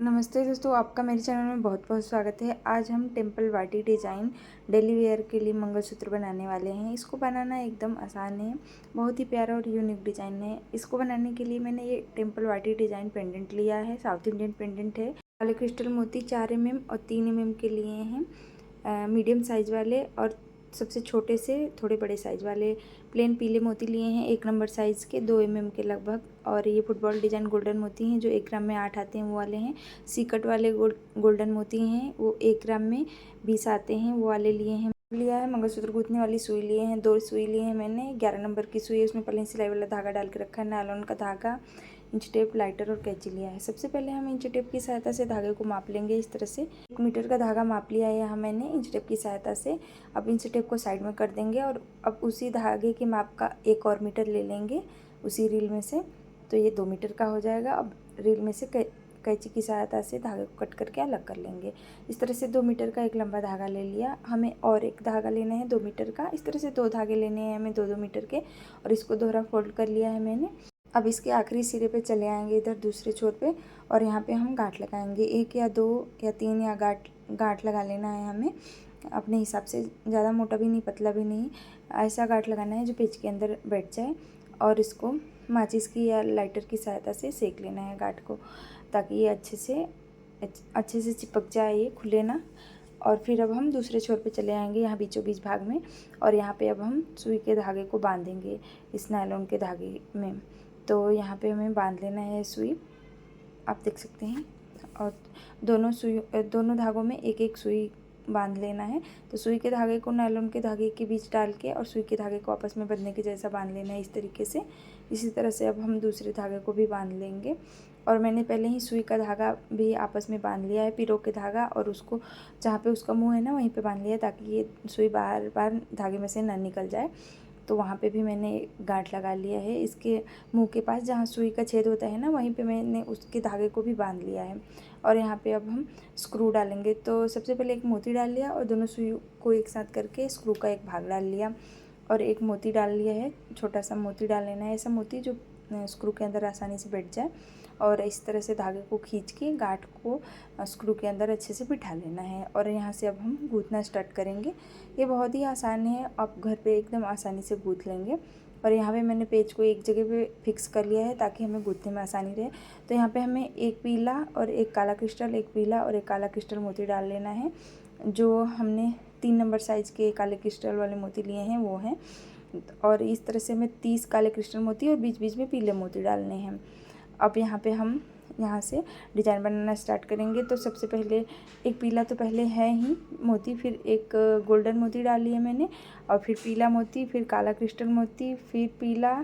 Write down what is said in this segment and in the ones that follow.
नमस्ते दोस्तों, आपका मेरे चैनल में बहुत बहुत स्वागत है। आज हम टेम्पल वाटी डिज़ाइन डेली वेयर के लिए मंगलसूत्र बनाने वाले हैं। इसको बनाना एकदम आसान है, बहुत ही प्यारा और यूनिक डिज़ाइन है। इसको बनाने के लिए मैंने ये टेम्पल वाटी डिज़ाइन पेंडेंट लिया है, साउथ इंडियन पेंडेंट है। काले क्रिस्टल मोती 4 mm और 3 mm के लिए हैं, मीडियम साइज़ वाले, और सबसे छोटे से थोड़े बड़े साइज़ वाले प्लेन पीले मोती लिए हैं 1 नंबर साइज़ के 2 mm के लगभग। और ये फुटबॉल डिज़ाइन गोल्डन मोती हैं जो 1 ग्राम में 8 आते हैं, वो वाले हैं। सीकट वाले गोल्डन मोती हैं, वो 1 ग्राम में 20 आते हैं, वो वाले लिए हैं। लिया है मंगलसूत्र गूंथने वाली सुई लिए हैं, 2 सुई लिए हैं मैंने। 11 नंबर की सुई है, उसमें प्लेन सिलाई वाला धागा डाल के रखा है, नायलॉन का धागा, इंच टेप, लाइटर और कैंची लिया है। सबसे पहले हम इंच टेप की सहायता से धागे को माप लेंगे। इस तरह से 1 मीटर का धागा माप लिया है यहाँ मैंने इंच टेप की सहायता से। अब इंच टेप को साइड में कर देंगे और अब उसी धागे के माप का 1 और मीटर ले लेंगे उसी रील में से, तो ये 2 मीटर का हो जाएगा। अब रील में से कैंची की सहायता से धागे को कट करके अलग कर लेंगे। इस तरह से 2 मीटर का एक लंबा धागा ले लिया। हमें और एक धागा लेना है 2 मीटर का। इस तरह से 2 धागे लेने हैं हमें 2-2 मीटर के, और इसको दोहरा फोल्ड कर लिया है मैंने। अब इसके आखिरी सिरे पे चले आएंगे इधर दूसरे छोर पे, और यहाँ पे हम गांठ लगाएंगे। 1 या 2 या 3 या गांठ लगा लेना है हमें अपने हिसाब से, ज़्यादा मोटा भी नहीं पतला भी नहीं, ऐसा गांठ लगाना है जो पेज के अंदर बैठ जाए। और इसको माचिस की या लाइटर की सहायता से सेक लेना है गांठ को, ताकि ये अच्छे से चिपक जाए, ये खुले ना। और फिर अब हम दूसरे छोर पे चले आएंगे यहाँ बीचों बीच भाग में, और यहाँ पे अब हम सुई के धागे को बांधेंगे इस नायलॉन के धागे में। तो यहाँ पे हमें बांध लेना है सुई, आप देख सकते हैं। और दोनों धागों में एक एक सुई बांध लेना है। तो सुई के धागे को नायलॉन के धागे के बीच डाल के और सुई के धागे को आपस में बंधने के जैसा बांध लेना है, इस तरीके से। इसी तरह से अब हम दूसरे धागे को भी बांध लेंगे। और मैंने पहले ही सुई का धागा भी आपस में बांध लिया है, पिरो के धागा, और उसको जहाँ पे उसका मुँह है ना वहीं पे बांध लिया है, ताकि ये सुई बार बार धागे में से ना निकल जाए। तो वहाँ पे भी मैंने गांठ लगा लिया है। इसके मुंह के पास जहाँ सुई का छेद होता है ना, वहीं पे मैंने उसके धागे को भी बांध लिया है। और यहाँ पे अब हम स्क्रू डालेंगे। तो सबसे पहले एक मोती डाल लिया और दोनों सुई को एक साथ करके स्क्रू का एक भाग डाल लिया, और एक मोती डाल लिया है। छोटा सा मोती डाल लेना है, ऐसा मोती जो स्क्रू के अंदर आसानी से बैठ जाए। और इस तरह से धागे को खींच के गांठ को स्क्रू के अंदर अच्छे से बिठा लेना है। और यहाँ से अब हम गूँथना स्टार्ट करेंगे। ये बहुत ही आसान है, आप घर पे एकदम आसानी से गूँथ लेंगे। और यहाँ पे मैंने पेज को एक जगह पे फिक्स कर लिया है ताकि हमें गूँथने में आसानी रहे। तो यहाँ पे हमें एक पीला और एक काला क्रिस्टल, एक पीला और एक काला क्रिस्टल मोती डाल लेना है। जो हमने 3 नंबर साइज़ के काले क्रिस्टल वाले मोती लिए हैं वो हैं। और इस तरह से हमें 30 काले क्रिस्टल मोती और बीच बीच में पीले मोती डालने हैं। अब यहाँ पे हम यहाँ से डिज़ाइन बनाना स्टार्ट करेंगे। तो सबसे पहले एक पीला तो पहले है ही मोती, फिर एक गोल्डन मोती डाल लिया मैंने, और फिर पीला मोती, फिर काला क्रिस्टल मोती, फिर पीला,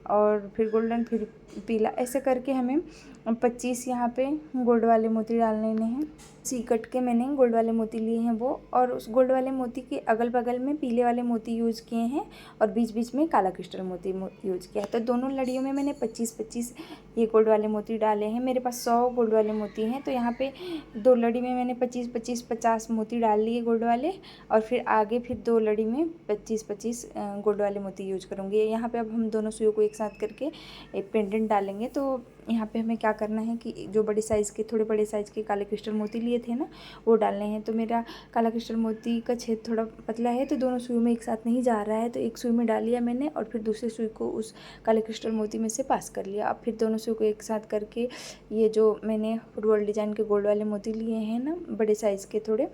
और फिर गोल्डन, फिर पीला, ऐसे करके हमें 25 यहाँ पे गोल्ड वाले मोती डाल लेने हैं। सीकट के मैंने गोल्ड वाले मोती लिए हैं वो, और उस गोल्ड वाले मोती के अगल बगल में पीले वाले मोती यूज़ किए हैं, और बीच बीच में काला क्रिस्टल मोती यूज़ किया है। तो दोनों लड़ियों में मैंने 25-25 ये गोल्ड वाले मोती डाले हैं। मेरे पास 100 गोल्ड वाले मोती हैं, तो यहाँ पे 2 लड़ी में मैंने 25-25 50 मोती डाल लिए गोल्ड वाले, और फिर आगे फिर 2 लड़ी में 25-25 गोल्ड वाले मोती यूज करूँगी। यहाँ पे अब हम दोनों सुइयों को एक साथ करके एक पेंडेंट डालेंगे। तो यहाँ पे हमें क्या करना है कि जो बड़े साइज़ के, थोड़े बड़े साइज़ के काले क्रिस्टल मोती लिए थे ना, वो डालने हैं। तो मेरा काला क्रिस्टल मोती का छेद थोड़ा पतला है, तो दोनों सुई में एक साथ नहीं जा रहा है, तो एक सुई में डाल लिया मैंने, और फिर दूसरे सुई को उस काले क्रिस्टल मोती में से पास कर लिया। अब फिर दोनों सुई को एक साथ करके ये जो मैंने फुटबॉल डिज़ाइन के गोल्ड वाले मोती लिए हैं ना, बड़े साइज़ के थोड़े,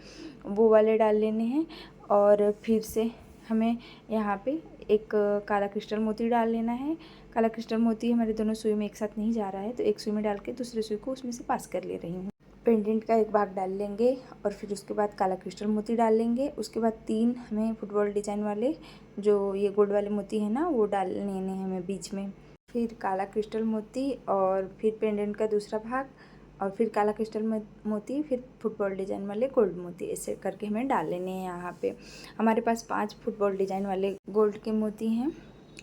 वो वाले डाल लेने हैं। और फिर से हमें यहाँ पे एक काला क्रिस्टल मोती डाल लेना है। काला क्रिस्टल मोती हमारे दोनों सुई में एक साथ नहीं जा रहा है, तो एक सुई में डाल के दूसरे सुई को उसमें से पास कर ले रही हूँ। पेंडेंट का एक भाग डाल लेंगे, और फिर उसके बाद काला क्रिस्टल मोती डाल लेंगे। उसके बाद 3 हमें फुटबॉल डिज़ाइन वाले जो ये गोल्ड वाले मोती हैं ना, वो डाल लेने हैं हमें बीच में। फिर काला क्रिस्टल मोती, और फिर पेंडेंट का दूसरा भाग, और फिर काला क्रिस्टल मोती, फिर फुटबॉल डिज़ाइन वाले गोल्ड मोती, ऐसे करके हमें डाल लेने हैं। यहाँ पे हमारे पास 5 फुटबॉल डिज़ाइन वाले गोल्ड के मोती हैं,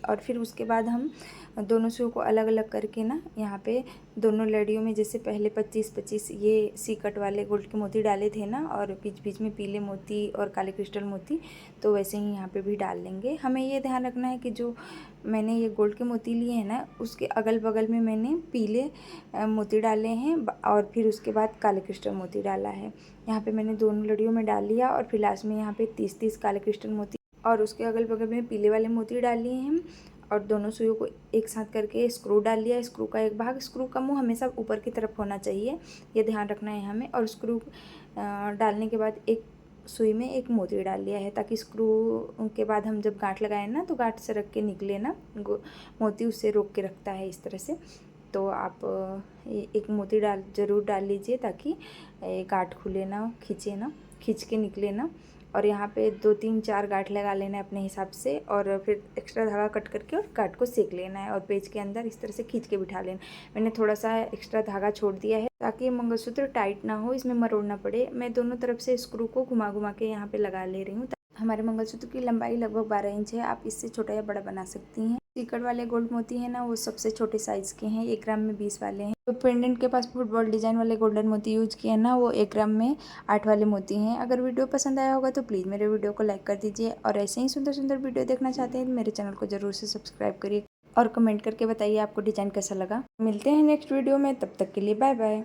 और फिर उसके बाद हम दोनों सुइयों को अलग अलग करके ना यहाँ पे दोनों लड़ियों में जैसे पहले 25-25 ये सीकट वाले गोल्ड के मोती डाले थे ना, और बीच बीच में पीले मोती और काले क्रिस्टल मोती, तो वैसे ही यहाँ पे भी डाल लेंगे। हमें ये ध्यान रखना है कि जो मैंने ये गोल्ड के मोती लिए हैं ना, उसके अगल बगल में मैंने पीले मोती डाले हैं और फिर उसके बाद काले क्रिस्टल मोती डाला है। यहाँ पे मैंने दोनों लड़ियों में डाल लिया और फिर लास्ट में यहाँ पे 30-30 काले क्रिस्टल मोती और उसके अगल बगल में पीले वाले मोती डाल लिए हैं और दोनों सुइयों को एक साथ करके स्क्रू डाल लिया। स्क्रू का एक भाग, स्क्रू का मुंह हमेशा ऊपर की तरफ होना चाहिए, ये ध्यान रखना है हमें। और स्क्रू डालने के बाद एक सुई में एक मोती डाल लिया है, ताकि स्क्रू के बाद हम जब गांठ लगाएं ना तो गांठ सरक के निकले ना, मोती उससे रोक के रखता है इस तरह से। तो आप एक मोती ज़रूर डाल लीजिए ताकि गांठ खुले ना, खींच के निकले ना। और यहाँ पे 2-3-4 गांठ लगा लेना है अपने हिसाब से, और फिर एक्स्ट्रा धागा कट करके और गांठ को सेक लेना है और पेज के अंदर इस तरह से खींच के बिठा लेना। मैंने थोड़ा सा एक्स्ट्रा धागा छोड़ दिया है ताकि मंगलसूत्र टाइट ना हो, इसमें मरोड़ना पड़े। मैं दोनों तरफ से स्क्रू को घुमा घुमा के यहाँ पे लगा ले रही हूँ। हमारे मंगलसूत्र की लंबाई लगभग 12 इंच है, आप इससे छोटा या बड़ा बना सकती हैं। सीकड़ वाले गोल्ड मोती हैं ना, वो सबसे छोटे साइज़ के हैं, 1 ग्राम में 20 वाले हैं। तो पेंडेंट के पास फुटबॉल डिज़ाइन वाले गोल्डन मोती यूज किए हैं ना, वो 1 ग्राम में 8 वाले मोती हैं। अगर वीडियो पसंद आया होगा तो प्लीज़ मेरे वीडियो को लाइक कर दीजिए, और ऐसे ही सुंदर सुंदर वीडियो देखना चाहते हैं मेरे चैनल को ज़रूर से सब्सक्राइब करिए और कमेंट करके बताइए आपको डिज़ाइन कैसा लगा। मिलते हैं नेक्स्ट वीडियो में, तब तक के लिए बाय बाय।